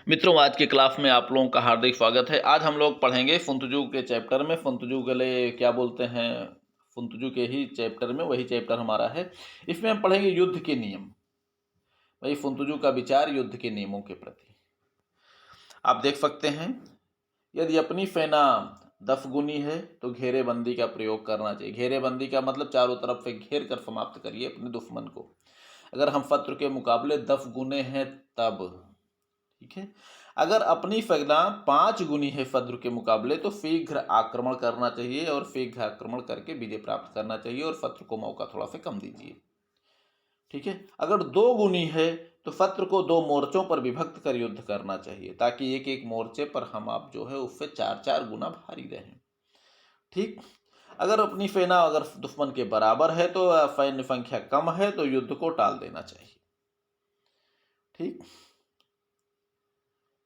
मित्रों, आज की क्लास में आप लोगों का हार्दिक स्वागत है। आज हम लोग पढ़ेंगे फुनतजू के चैप्टर में। फुनतजू के लिए क्या बोलते हैं, फुनतजू के ही चैप्टर में, वही चैप्टर हमारा है। इसमें हम पढ़ेंगे युद्ध के नियम। वही फुनतजू का विचार युद्ध के नियमों के प्रति। आप देख सकते हैं, यदि अपनी सेना 10 गुनी है तो घेरेबंदी का प्रयोग करना चाहिए। घेरेबंदी का मतलब चारों तरफ से घेर कर समाप्त करिए अपने दुश्मन को। अगर हम शत्रु के मुकाबले 10 गुने हैं तब, ठीक है। अगर अपनी सेना 5 गुनी है शत्रु के मुकाबले तो शीघ्र आक्रमण करना चाहिए और शीघ्र आक्रमण करके विजय प्राप्त करना चाहिए और शत्रु को मौका थोड़ा सा कम दीजिए, ठीक है। अगर 2 गुनी है तो शत्रु को 2 मोर्चों पर विभक्त कर युद्ध करना चाहिए ताकि एक एक मोर्चे पर हम आप जो है उससे 4-4 गुना भारी रहें, ठीक। अगर अपनी सेना अगर दुश्मन के बराबर है तो सैन्य संख्या कम है तो युद्ध को टाल देना चाहिए, ठीक।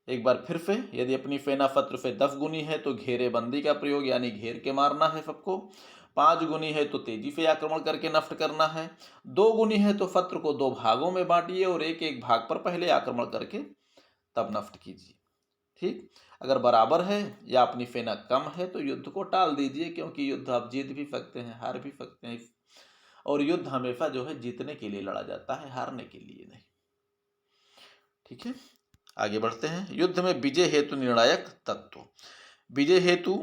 एक बार फिर से, यदि अपनी सेना शत्रु से 10 गुनी है तो घेरेबंदी का प्रयोग यानी घेर के मारना है सबको। 5 गुनी है तो तेजी से आक्रमण करके नष्ट करना है। 2 गुनी है तो शत्रु को 2 भागों में बांटिए और एक एक भाग पर पहले आक्रमण करके तब नष्ट कीजिए, ठीक। अगर बराबर है या अपनी सेना कम है तो युद्ध को टाल दीजिए, क्योंकि युद्ध आप जीत भी सकते हैं, हार भी सकते हैं, और युद्ध हमेशा जो है जीतने के लिए लड़ा जाता है, हारने के लिए नहीं, ठीक है। आगे बढ़ते हैं। युद्ध में विजय हेतु निर्णायक तत्व। विजय हेतु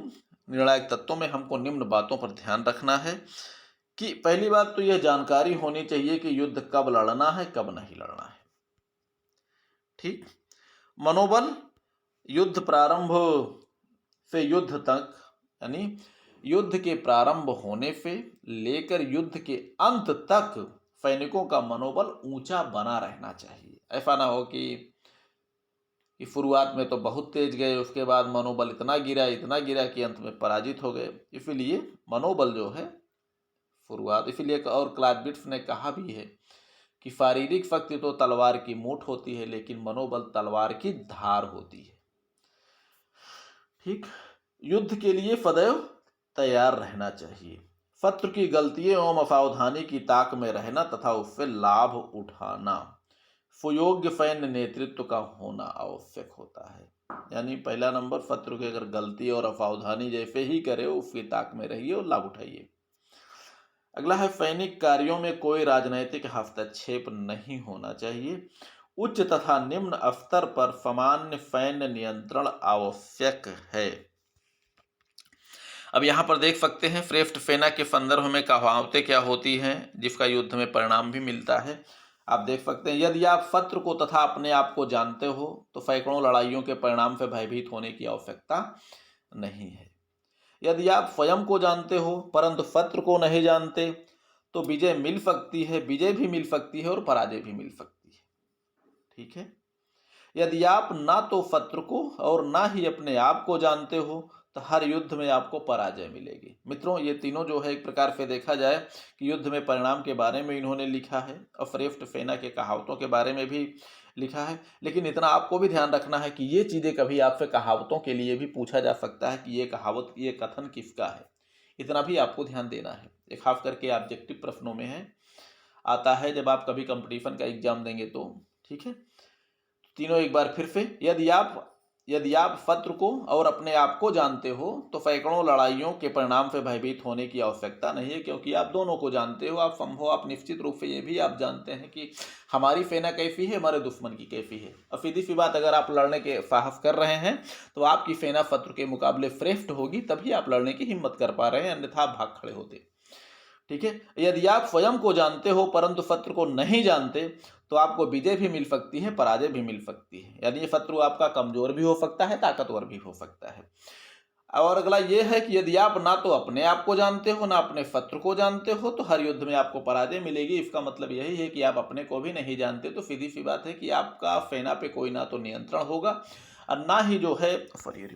निर्णायक तत्वों में हमको निम्न बातों पर ध्यान रखना है कि पहली बात तो यह जानकारी होनी चाहिए कि युद्ध कब लड़ना है, कब नहीं लड़ना है, ठीक। मनोबल युद्ध प्रारंभ से युद्ध तक, यानी युद्ध के प्रारंभ होने से लेकर युद्ध के अंत तक सैनिकों का मनोबल ऊंचा बना रहना चाहिए। ऐसा ना हो कि शुरुआत में तो बहुत तेज गए, उसके बाद मनोबल इतना गिरा कि अंत में पराजित हो गए। इसीलिए मनोबल जो है शुरुआत, इसीलिए और क्लाइविट्स ने कहा भी है कि शारीरिक शक्ति तो तलवार की मूठ होती है लेकिन मनोबल तलवार की धार होती है, ठीक। युद्ध के लिए सदैव तैयार रहना चाहिए। शत्रु की गलतियों एवं असावधानी की ताक में रहना तथा उससे लाभ उठाना। सुयोग्य सैन्य नेतृत्व का होना आवश्यक होता है। यानी पहला नंबर, शत्रु की अगर गलती और असावधानी जैसे ही करे उसकी ताक में रहिए और लाभ उठाइए। अगला है, सैनिक कार्यों में कोई राजनैतिक हस्तक्षेप नहीं होना चाहिए। उच्च तथा निम्न स्तर पर सामान्य सैन्य नियंत्रण आवश्यक है। अब यहाँ पर देख सकते हैं श्रेष्ठ सेना के संदर्भ में कहावतें क्या होती हैं जिसका युद्ध में परिणाम भी मिलता है। आप देख सकते हैं, यदि आप शत्रु को तथा अपने आप को जानते हो तो सैकड़ों लड़ाइयों के परिणाम से भयभीत होने की आवश्यकता नहीं है। यदि आप स्वयं को जानते हो परंतु शत्रु को नहीं जानते तो विजय मिल सकती है, विजय भी मिल सकती है और पराजय भी मिल सकती है, ठीक है। यदि आप ना तो शत्रु को और ना ही अपने आप को जानते हो तो हर युद्ध में आपको पराजय मिलेगी। मित्रों, ये तीनों जो है एक प्रकार से देखा जाए कि युद्ध में परिणाम के बारे में इन्होंने लिखा है और श्रेष्ठ सेना के कहावतों के बारे में भी लिखा है। लेकिन इतना आपको भी ध्यान रखना है कि ये चीज़ें कभी आपसे कहावतों के लिए भी पूछा जा सकता है कि ये कहावत, ये कथन किसका है, इतना भी आपको ध्यान देना है। ये खास करके ऑब्जेक्टिव प्रश्नों में है, आता है जब आप कभी कंपटीशन का एग्जाम देंगे तो, ठीक है। तीनों एक बार फिर से, यदि आप शत्रु को और अपने आप को जानते हो तो सैकड़ों लड़ाइयों के परिणाम से भयभीत होने की आवश्यकता नहीं है, क्योंकि आप दोनों को जानते हो। आप संभव, आप निश्चित रूप से ये भी आप जानते हैं कि हमारी सेना कैसी है, हमारे दुश्मन की कैसी है। और सीधी सी बात, अगर आप लड़ने के साहस कर रहे हैं तो आपकी सेना शत्रु के मुकाबले श्रेष्ठ होगी, तभी आप लड़ने की हिम्मत कर पा रहे हैं, अन्यथा आप भाग खड़े होते, ठीक है। यदि आप स्वयं को जानते हो परंतु शत्रु को नहीं जानते तो आपको विजय भी मिल सकती है, पराजय भी मिल सकती है। यानी शत्रु आपका कमजोर भी हो सकता है, ताकतवर भी हो सकता है। और अगला ये है कि यदि आप ना तो अपने आप को जानते हो ना अपने शत्रु को जानते हो तो हर युद्ध में आपको पराजय मिलेगी। इसका मतलब यही है कि आप अपने को भी नहीं जानते, तो सीधी सी बात है कि आपका सेना पे कोई ना तो नियंत्रण होगा और ना ही जो है, सॉरी